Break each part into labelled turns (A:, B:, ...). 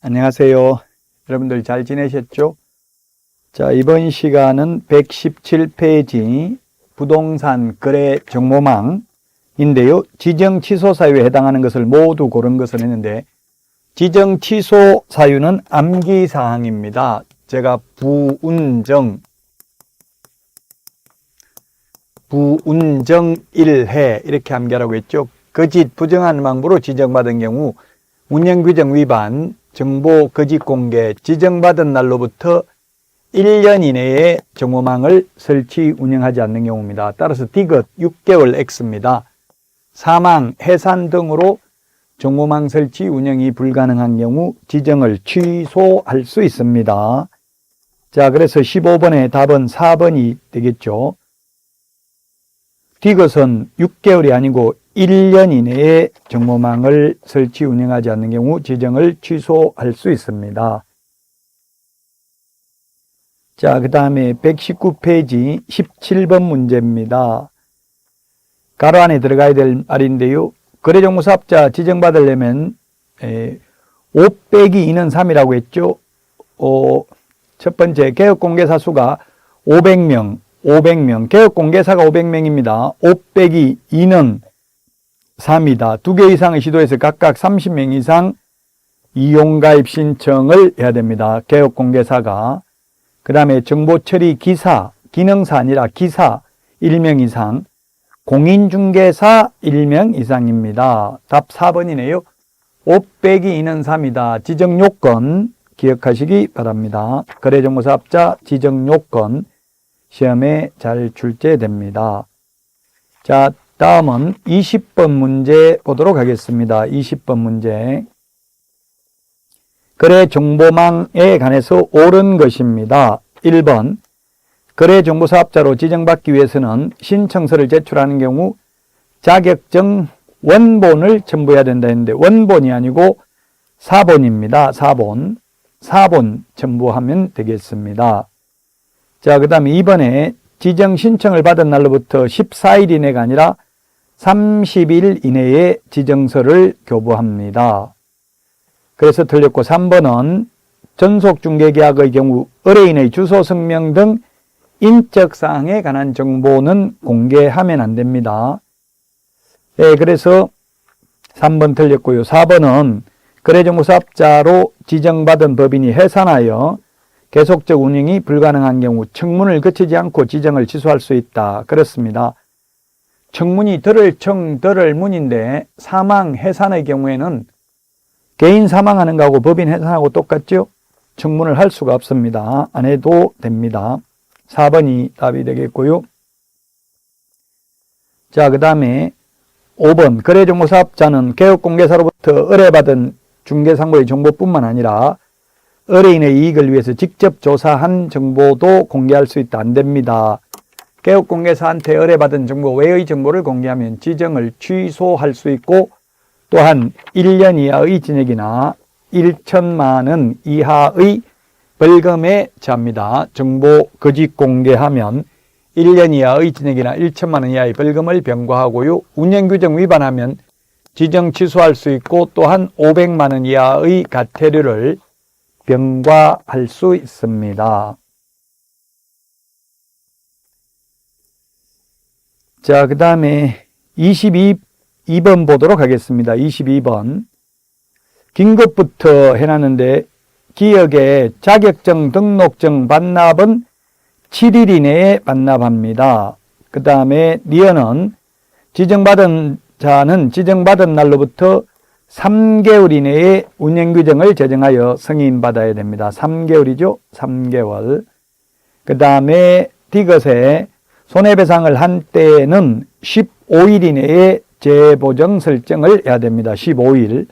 A: 안녕하세요. 여러분들 잘 지내셨죠? 자, 이번 시간은 117페이지 부동산 거래 정보망인데요. 지정 취소 사유에 해당하는 것을 모두 고른 것을 했는데, 지정 취소 사유는 암기사항입니다. 제가 부운정 1회 이렇게 암기하라고 했죠. 거짓 부정한 방법으로 지정받은 경우 운영규정 위반, 정보 거짓 공개, 지정받은 날로부터 1년 이내에 정보망을 설치 운영하지 않는 경우입니다. 따라서 디귿 6개월 X입니다. 사망, 해산 등으로 정보망 설치 운영이 불가능한 경우 지정을 취소할 수 있습니다. 자, 그래서 15번의 답은 4번이 되겠죠. 디귿은 6개월이 아니고 1년 이내에 정보망을 설치 운영하지 않는 경우 지정을 취소할 수 있습니다. 자, 그 다음에 119페이지 17번 문제입니다. 가로 안에 들어가야 될 말인데요. 거래정보사업자 지정받으려면 5 빼기 2는 3이라고 했죠. 첫 번째 개업공개사 수가 500명, 개업공개사가 500명입니다. 5 빼기 2는 3이다. 2개 이상의 시도에서 각각 30명 이상 이용가입 신청을 해야 됩니다. 개업공개사가. 그 다음에 정보처리 기사, 기능사 아니라 기사 1명 이상, 공인중개사 1명 이상입니다. 답 4번이네요. 5 빼기 2는 3이다. 지정요건 기억하시기 바랍니다. 거래정보사업자 지정요건 시험에 잘 출제됩니다. 자, 다음은 20번 문제 보도록 하겠습니다. 20번 문제. 거래정보망에 관해서 옳은 것입니다. 1번. 거래정보사업자로 지정받기 위해서는 신청서를 제출하는 경우 자격증 원본을 첨부해야 된다 했는데 원본이 아니고 사본입니다. 사본 첨부하면 되겠습니다. 자, 그 다음에 2번에 지정 신청을 받은 날로부터 14일 이내가 아니라 30일 이내에 지정서를 교부합니다. 그래서 틀렸고 3번은 전속중개계약의 경우 의뢰인의 주소, 성명 등 인적사항에 관한 정보는 공개하면 안 됩니다. 네, 그래서 3번 틀렸고요. 4번은 거래정보사업자로 지정받은 법인이 해산하여 계속적 운영이 불가능한 경우 청문을 거치지 않고 지정을 취소할 수 있다. 그렇습니다. 청문이 들을 문인데 사망, 해산의 경우에는 개인 사망하는 거하고 법인 해산하고 똑같죠? 청문을 할 수가 없습니다. 안 해도 됩니다. 4번이 답이 되겠고요. 자, 그 다음에 5번. 거래정보사업자는 개업공개사로부터 의뢰받은 중개상호의 정보뿐만 아니라 의뢰인의 이익을 위해서 직접 조사한 정보도 공개할 수 있다. 안 됩니다. 개업공개사한테 의뢰받은 정보 외의 정보를 공개하면 지정을 취소할 수 있고 또한 1년 이하의 징역이나 1천만 원 이하의 벌금에 처합니다. 정보 거짓 공개하면 1년 이하의 징역이나 1천만 원 이하의 벌금을 병과하고요. 운영규정 위반하면 지정 취소할 수 있고 또한 500만 원 이하의 과태료를 병과할 수 있습니다. 자, 그 다음에 22번 보도록 하겠습니다. 22번. 긴급부터 해놨는데 기억에 자격증 등록증 반납은 7일 이내에 반납합니다. 그 다음에 니은은 지정받은 자는 지정받은 날로부터 3개월 이내에 운영규정을 제정하여 승인받아야 됩니다. 3개월이죠. 3개월. 그 다음에 디귿에 손해배상을 한 때는 15일 이내에 재보정 설정을 해야 됩니다. 15일.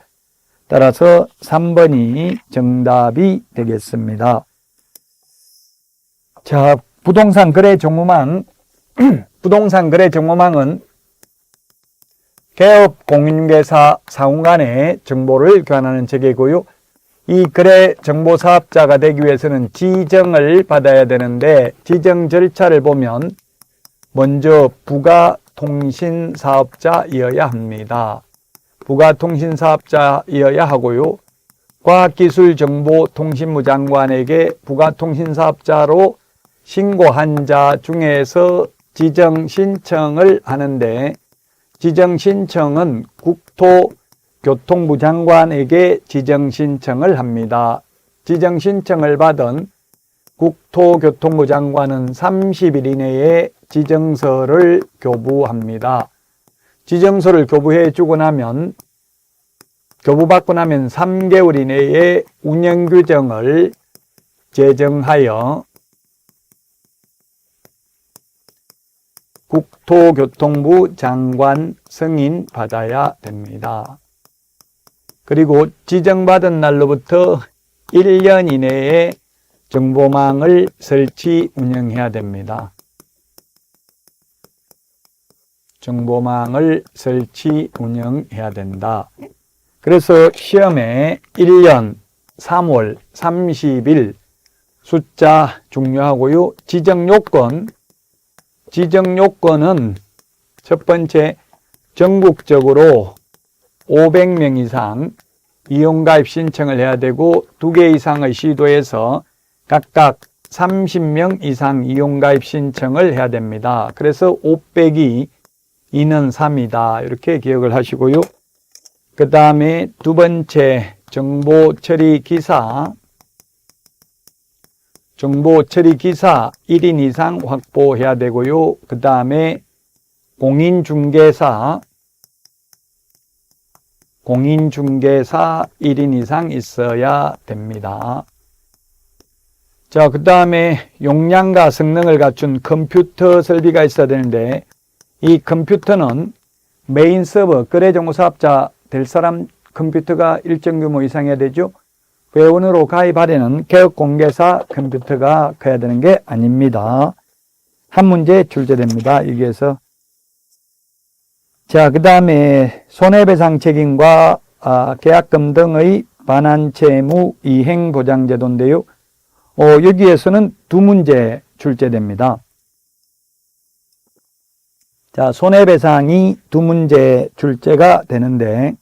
A: 따라서 3번이 정답이 되겠습니다. 자, 부동산 거래 정보망. 부동산 거래 정보망은 개업 공인중개사 상호 간의 정보를 교환하는 체계고요. 이 거래 정보 사업자가 되기 위해서는 지정을 받아야 되는데 지정 절차를 보면 먼저 부가통신사업자이어야 합니다. 부가통신사업자이어야 하고요. 과학기술정보통신부 장관에게 부가통신사업자로 신고한 자 중에서 지정신청을 하는데, 지정신청은 국토교통부 장관에게 지정신청을 합니다. 지정신청을 받은 국토교통부 장관은 30일 이내에 지정서를 교부합니다. 지정서를 교부받고 나면 3개월 이내에 운영규정을 제정하여 국토교통부 장관 승인 받아야 됩니다. 그리고 지정받은 날로부터 1년 이내에 정보망을 설치 운영해야 됩니다. 정보망을 설치 운영해야 된다. 그래서 시험에 1년 3월 30일 숫자 중요하고요. 지정요건은 첫 번째, 전국적으로 500명 이상 이용가입 신청을 해야 되고 2개 이상의 시도에서 각각 30명 이상 이용가입 신청을 해야 됩니다. 그래서 5 빼기 2는 3이다. 이렇게 기억을 하시고요. 그 다음에 두 번째, 정보 처리 기사 1인 이상 확보해야 되고요. 그 다음에 공인중개사 1인 이상 있어야 됩니다. 자, 그 다음에 용량과 성능을 갖춘 컴퓨터 설비가 있어야 되는데, 이 컴퓨터는 메인 서버, 거래정보사업자 될 사람 컴퓨터가 일정 규모 이상해야 되죠. 회원으로 가입하려는 개업공개사 컴퓨터가 커야 되는 게 아닙니다. 한 문제 출제됩니다. 여기에서. 자, 그 다음에 손해배상 책임과 계약금 등의 반환채무 이행보장제도인데요. 여기에서는 두 문제 출제됩니다. 자, 손해배상이 두 문제 출제가 되는데,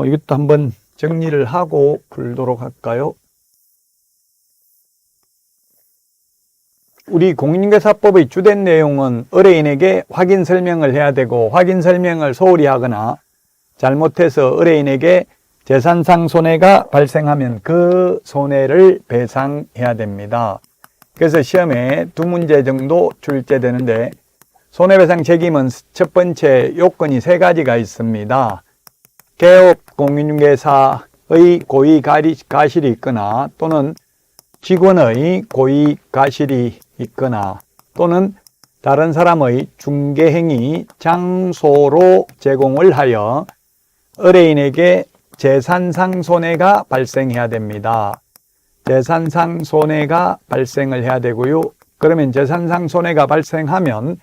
A: 이것도 한번 정리를 하고 풀도록 할까요? 우리 공인중개사법의 주된 내용은 의뢰인에게 확인 설명을 해야 되고, 확인 설명을 소홀히 하거나 잘못해서 의뢰인에게 재산상 손해가 발생하면 그 손해를 배상해야 됩니다. 그래서 시험에 두 문제 정도 출제되는데, 손해배상 책임은 첫 번째 요건이 3가지가 있습니다. 개업 공인중개사의 고의 가실이 있거나, 또는 직원의 고의 가실이 있거나, 또는 다른 사람의 중개행위 장소로 제공을 하여 의뢰인에게 재산상 손해가 발생해야 됩니다. 재산상 손해가 발생을 해야 되고요. 그러면 재산상 손해가 발생하면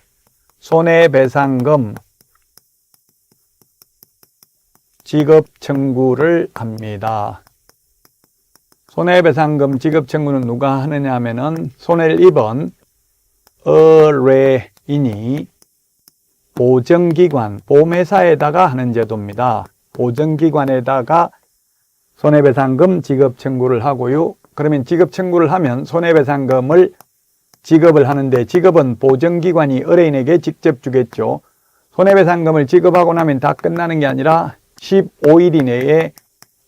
A: 손해배상금 지급 청구를 합니다. 손해배상금 지급 청구는 누가 하느냐 하면은 손해를 입은 의뢰인이 보증기관, 보험회사에다가 하는 제도입니다. 보증기관에다가 손해배상금 지급 청구를 하고요. 그러면 지급 청구를 하면 손해배상금을 지급을 하는데, 지급은 보증기관이 의뢰인에게 직접 주겠죠. 손해배상금을 지급하고 나면 다 끝나는 게 아니라 15일 이내에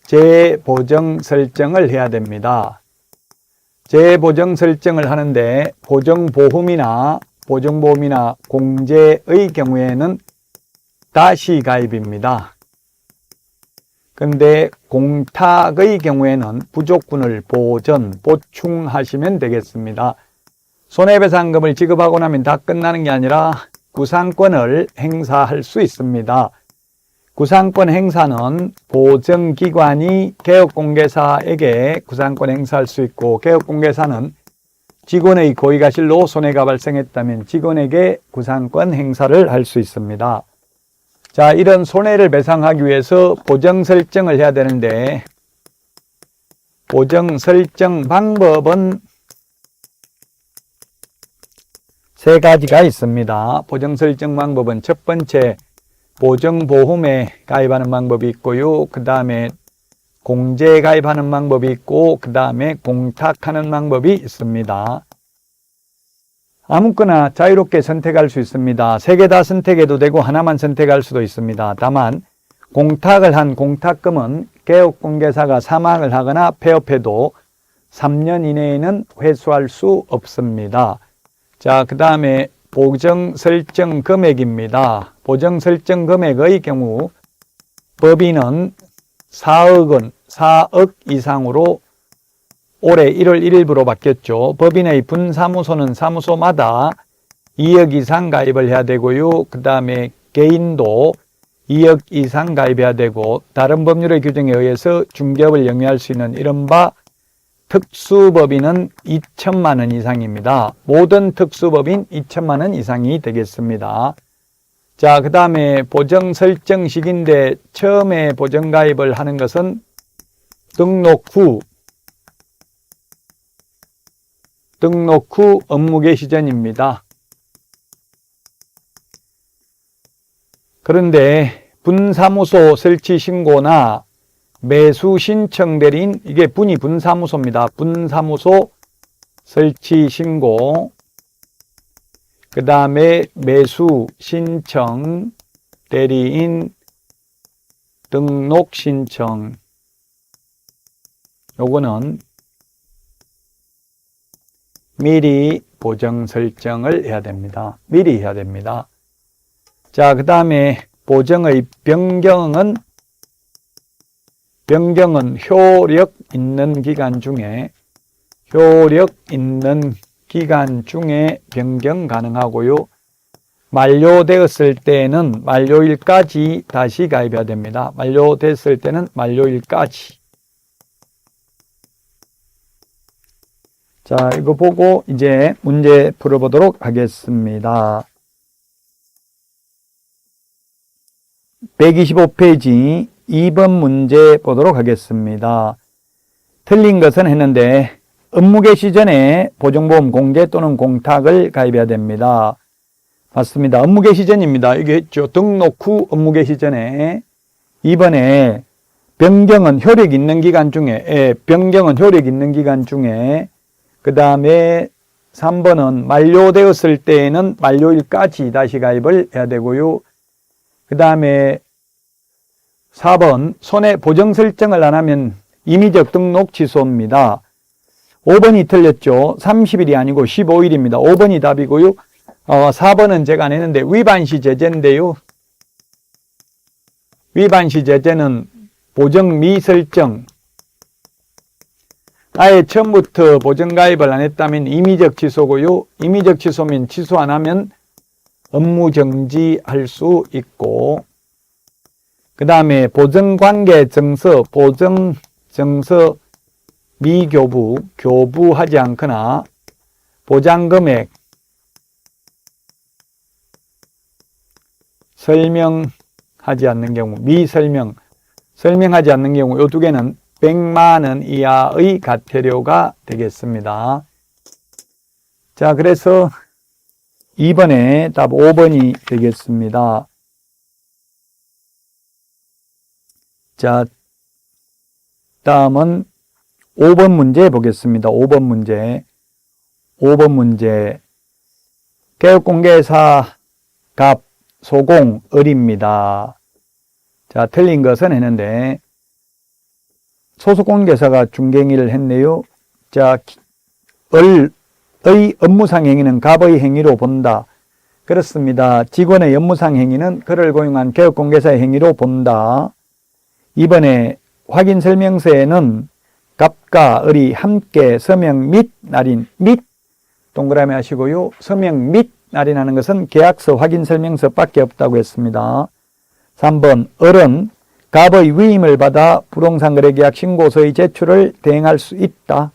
A: 재보정 설정을 해야 됩니다. 재보정 설정을 하는데, 보증보험이나 공제의 경우에는 다시 가입입니다. 근데 공탁의 경우에는 부족분을 보충하시면 되겠습니다. 손해배상금을 지급하고 나면 다 끝나는 게 아니라 구상권을 행사할 수 있습니다. 구상권 행사는 보증기관이 개업공개사에게 구상권 행사할 수 있고, 개업공개사는 직원의 고의가실로 손해가 발생했다면 직원에게 구상권 행사를 할 수 있습니다. 자, 이런 손해를 배상하기 위해서 보정 설정을 해야 되는데, 보정 설정 방법은 3가지가 있습니다. 보정 설정 방법은 첫 번째, 보증보험에 가입하는 방법이 있고요. 그 다음에 공제에 가입하는 방법이 있고 그 다음에 공탁하는 방법이 있습니다. 아무거나 자유롭게 선택할 수 있습니다. 3개 다 선택해도 되고 하나만 선택할 수도 있습니다. 다만 공탁을 한 공탁금은 개업공개사가 사망을 하거나 폐업해도 3년 이내에는 회수할 수 없습니다. 자, 그 다음에 보정 설정 금액입니다. 보정 설정 금액의 경우 법인은 4억 이상으로 올해 1월 1일부로 바뀌었죠. 법인의 분사무소는 사무소마다 2억 이상 가입을 해야 되고요. 그 다음에 개인도 2억 이상 가입해야 되고 다른 법률의 규정에 의해서 중개업을 영위할 수 있는 이른바 특수법인은 2천만 원 이상입니다. 모든 특수법인 2천만 원 이상이 되겠습니다. 자, 그 다음에 보정 설정식인데 처음에 보정 가입을 하는 것은 등록 후 업무 개시 전입니다. 그런데 분사무소 설치 신고나 매수 신청 대리인, 이게 분이 분사무소입니다. 분사무소 설치 신고, 그 다음에 매수 신청 대리인 등록 신청, 요거는 미리 보정 설정을 해야 됩니다. 미리 해야 됩니다. 자, 그 다음에 보정의 변경은 효력 있는 기간 중에 변경 가능하고요. 만료되었을 때는 만료일까지 다시 가입해야 됩니다. 만료됐을 때는 만료일까지. 자, 이거 보고 이제 문제 풀어보도록 하겠습니다. 125페이지 2번 문제 보도록 하겠습니다. 틀린 것은 했는데 업무 개시 전에 보증보험 공제 또는 공탁을 가입해야 됩니다. 맞습니다. 업무 개시 전입니다. 이게 했죠. 등록 후 업무 개시 전에. 2번에 변경은 효력 있는 기간 중에, 그 다음에 3번은 만료되었을 때에는 만료일까지 다시 가입을 해야 되고요. 그 다음에 4번 손해 보정 설정을 안 하면 임의적 등록 취소입니다. 5번이 틀렸죠. 30일이 아니고 15일입니다. 5번이 답이고요. 4번은 제가 안 했는데 위반시 제재인데요. 위반시 제재는 보정 미설정, 아예 처음부터 보정 가입을 안 했다면 임의적 취소고요. 임의적 취소면 취소 안 하면 업무 정지할 수 있고, 그 다음에 보정관계 정서, 미교부, 교부하지 않거나 보장금액 설명하지 않는 경우, 설명하지 않는 경우, 이 두 개는 100만 원 이하의 과태료가 되겠습니다. 자, 그래서 2번에 답 5번이 되겠습니다. 자, 다음은 5번 문제 보겠습니다. 5번 문제. 개업공개사 갑 소공 을입니다. 자, 틀린 것은 했는데 소속공개사가 중개행위를 했네요. 자, 을의 업무상 행위는 갑의 행위로 본다. 그렇습니다. 직원의 업무상 행위는 그를 고용한 개업공개사의 행위로 본다. 이번에 확인설명서에는 갑과 을이 함께 서명 및 날인, 및 동그라미 하시고요. 서명 및 날인하는 것은 계약서 확인설명서 밖에 없다고 했습니다. 3번 을은 갑의 위임을 받아 부동산 거래계약 신고서의 제출을 대행할 수 있다.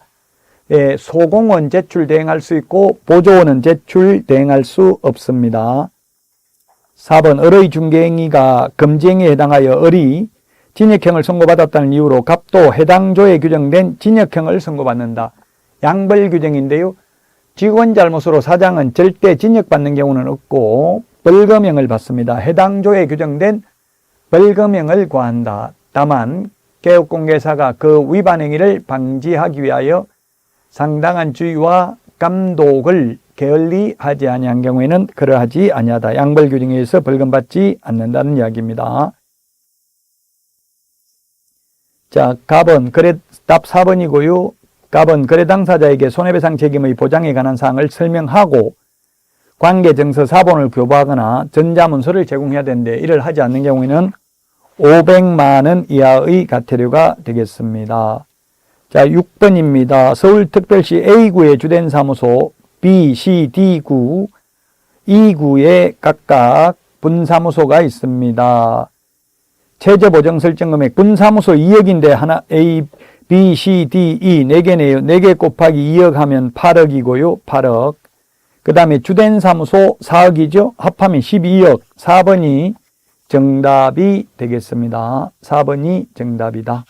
A: 예, 소공은 제출 대행할 수 있고 보조원은 제출 대행할 수 없습니다. 4번 을의 중개행위가 금지행위에 해당하여 을이 징역형을 선고받았다는 이유로 갑도 해당 조에 규정된 징역형을 선고받는다. 양벌 규정인데요. 직원 잘못으로 사장은 절대 징역받는 경우는 없고 벌금형을 받습니다. 해당 조에 규정된 벌금형을 고한다. 다만 개업공개사가 그 위반 행위를 방지하기 위하여 상당한 주의와 감독을 게을리하지 아니한 경우에는 그러하지 아니하다. 양벌규정에 의해서 벌금받지 않는다는 이야기입니다. 자, 갑은 답 4번이고요. 갑은 거래 당사자에게 손해배상 책임의 보장에 관한 사항을 설명하고 관계증서 사본을 교부하거나 전자문서를 제공해야 되는데 이를 하지 않는 경우에는 500만 원 이하의 과태료가 되겠습니다. 자, 6번입니다. 서울특별시 A구의 주된 사무소 B, C, D구, E구에 각각 분사무소가 있습니다. 최저보정 설정금액 분사무소 2억인데 하나 A, B, C, D, E 4개네요. 4개 곱하기 2억 하면 8억이고요. 8억. 그 다음에 주된 사무소 4억이죠. 합하면 12억. 4번이 정답이 되겠습니다. 4번이 정답이다.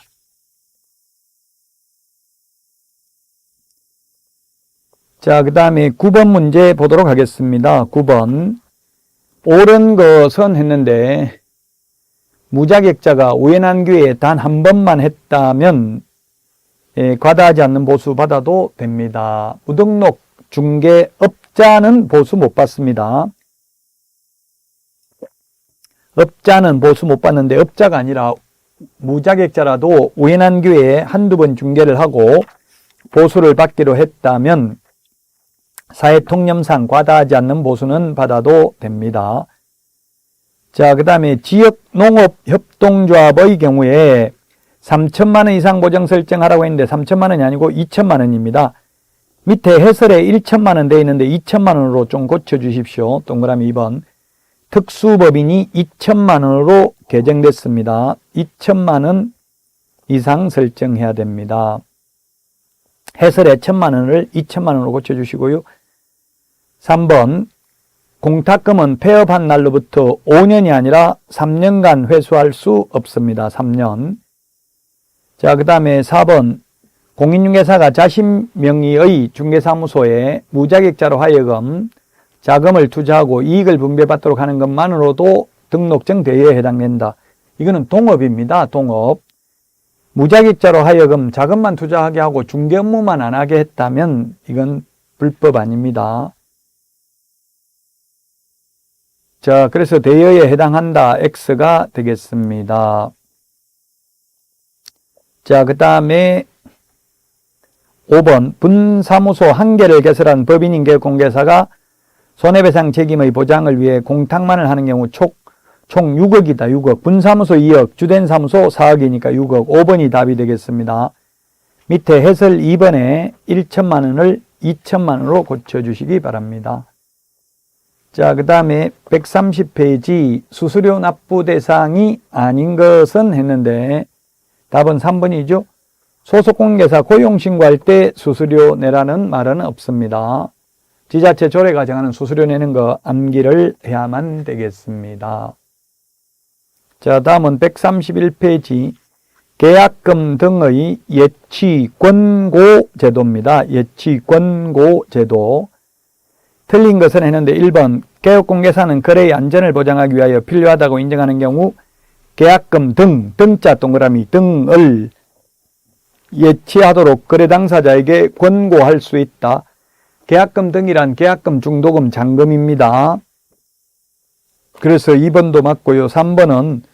A: 자, 그 다음에 9번 문제 보도록 하겠습니다. 9번. 옳은 것은 했는데 무자격자가 우연한 기회에 단 한 번만 했다면 과다하지 않는 보수 받아도 됩니다. 무등록 중개업자는 보수 못 받습니다. 업자는 보수 못 받는데 업자가 아니라 무자격자라도 우연한 기회에 한두 번 중개를 하고 보수를 받기로 했다면 사회통념상 과다하지 않는 보수는 받아도 됩니다. 자, 그 다음에 지역농업협동조합의 경우에 3천만 원 이상 보정 설정하라고 했는데 3천만 원이 아니고 2천만 원입니다. 밑에 해설에 1천만 원 되어 있는데 2천만 원으로 좀 고쳐주십시오. 동그라미 2번. 특수법인이 2천만 원으로 개정됐습니다. 2천만 원 이상 설정해야 됩니다. 해설에 1천만 원을 2천만 원으로 고쳐주시고요. 3번. 공탁금은 폐업한 날로부터 5년이 아니라 3년간 회수할 수 없습니다. 3년. 자, 그 다음에 4번. 공인중개사가 자신 명의의 중개사무소에 무자격자로 하여금 자금을 투자하고 이익을 분배받도록 하는 것만으로도 등록증 대여에 해당된다. 이거는 동업입니다. 동업. 무자격자로 하여금 자금만 투자하게 하고 중개 업무만 안 하게 했다면 이건 불법 아닙니다. 자, 그래서 대여에 해당한다. X가 되겠습니다. 자, 그 다음에 5번. 분사무소 1개를 개설한 법인인 개업공개사가 손해배상 책임의 보장을 위해 공탁만을 하는 경우 총 6억이다. 6억. 분사무소 2억, 주된 사무소 4억이니까 6억. 5번이 답이 되겠습니다. 밑에 해설 2번에 1천만 원을 2천만 원으로 고쳐주시기 바랍니다. 자, 그 다음에 130페이지 수수료 납부 대상이 아닌 것은 했는데 답은 3번이죠. 소속공개사 고용신고할 때 수수료 내라는 말은 없습니다. 지자체 조례가 정하는 수수료 내는 거 암기를 해야만 되겠습니다. 자, 다음은 131페이지 계약금 등의 예치권고 제도입니다. 예치권고 제도. 틀린 것은 했는데 1번 개업공개사는 거래의 안전을 보장하기 위하여 필요하다고 인정하는 경우 계약금 등자 동그라미 등을 예치하도록 거래 당사자에게 권고할 수 있다. 계약금 등이란 계약금, 중도금, 잔금입니다. 그래서 2번도 맞고요. 3번은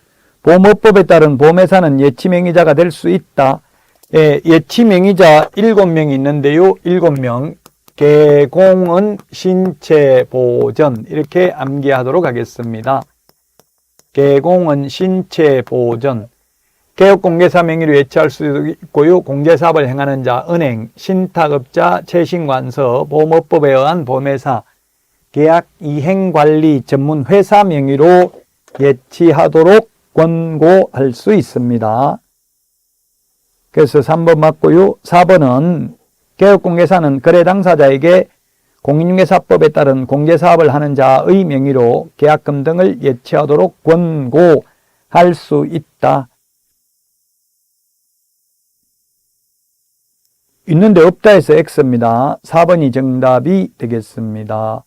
A: 보험업법에 따른 보험회사는 예치명의자가 될 수 있다. 예치명의자 7명이 있는데요. 7명. 개공은 신체보전 이렇게 암기하도록 하겠습니다. 개공은 신체보전. 개업공개사 명의로 예치할 수 있고요. 공제사업을 행하는 자, 은행, 신탁업자, 채신관서, 보험업법에 의한 보험회사, 계약 이행관리 전문 회사 명의로 예치하도록 권고할 수 있습니다. 그래서 3번 맞고요. 4번은 개업공개사는 거래 당사자에게 공인중개사법에 따른 공제사업을 하는 자의 명의로 계약금 등을 예치하도록 권고할 수 있다. 있는데 없다 해서 X입니다. 4번이 정답이 되겠습니다.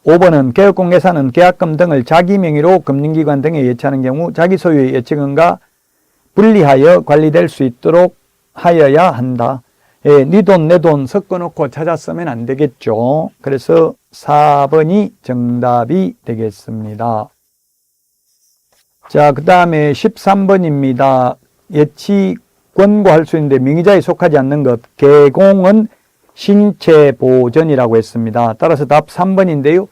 A: 5번은 개업공개사는 계약금 등을 자기 명의로 금융기관 등에 예치하는 경우 자기 소유의 예치금과 분리하여 관리될 수 있도록 하여야 한다. 예, 네 돈, 내 돈 섞어놓고 찾아 쓰면 안 되겠죠. 그래서 4번이 정답이 되겠습니다. 자, 그 다음에 13번입니다. 예치 권고할 수 있는데 명의자에 속하지 않는 것. 개공은 신체 보전이라고 했습니다. 따라서 답 3번인데요.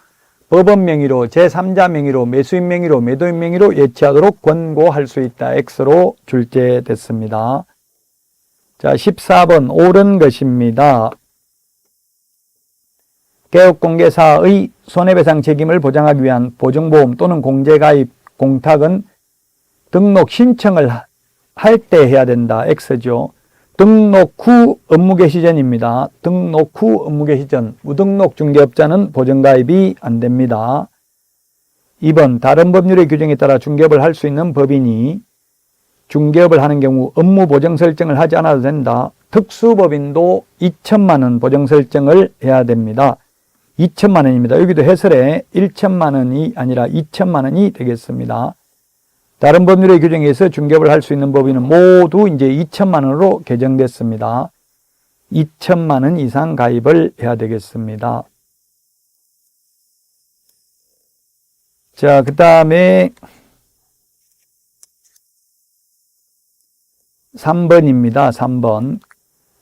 A: 법원 명의로, 제3자 명의로, 매수인 명의로, 매도인 명의로 예치하도록 권고할 수 있다. X로 출제됐습니다. 자, 14번 옳은 것입니다. 개업공개사의 손해배상 책임을 보장하기 위한 보증보험 또는 공제가입 공탁은 등록 신청을 할 때 해야 된다. X죠. 등록 후 업무 개시 전입니다. 등록 후 업무 개시 전 무등록 중개업자는 보증가입이 안 됩니다. 2번 다른 법률의 규정에 따라 중개업을 할 수 있는 법인이 중개업을 하는 경우 업무 보정 설정을 하지 않아도 된다. 특수법인도 2천만 원 보정 설정을 해야 됩니다. 2천만 원입니다. 여기도 해설에 1천만 원이 아니라 2천만 원이 되겠습니다. 다른 법률의 규정에 의해서 중개업을 할 수 있는 법인은 모두 이제 2천만 원으로 개정됐습니다. 2천만 원 이상 가입을 해야 되겠습니다. 자, 그 다음에 3번입니다. 3번.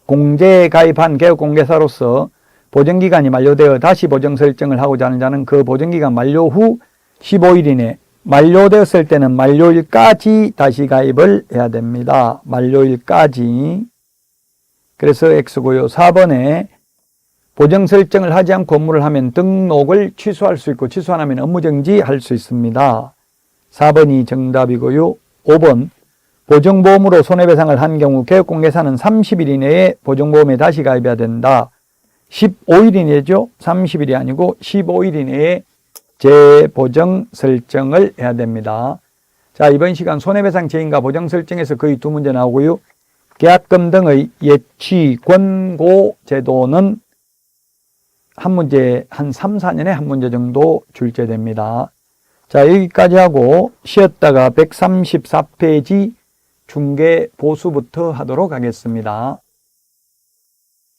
A: 공제에 가입한 개업공개사로서 보증기간이 만료되어 다시 보증 설정을 하고자 하는 자는 그 보증기간 만료 후 15일 이내, 만료되었을 때는 만료일까지 다시 가입을 해야 됩니다. 만료일까지. 그래서 X고요. 4번에 보증 설정을 하지 않고 업무를 하면 등록을 취소할 수 있고 취소 안 하면 업무정지할 수 있습니다. 4번이 정답이고요. 5번 보증보험으로 손해배상을 한 경우 개업공개사는 30일 이내에 보증보험에 다시 가입해야 된다. 15일 이내죠. 30일이 아니고 15일 이내에 재보정 설정을 해야 됩니다. 자, 이번 시간 손해배상 제인과 보정 설정에서 거의 두 문제 나오고요. 계약금 등의 예치 권고 제도는 한 문제, 한 3, 4년에 한 문제 정도 출제됩니다. 자, 여기까지 하고 쉬었다가 134페이지 중개 보수부터 하도록 하겠습니다.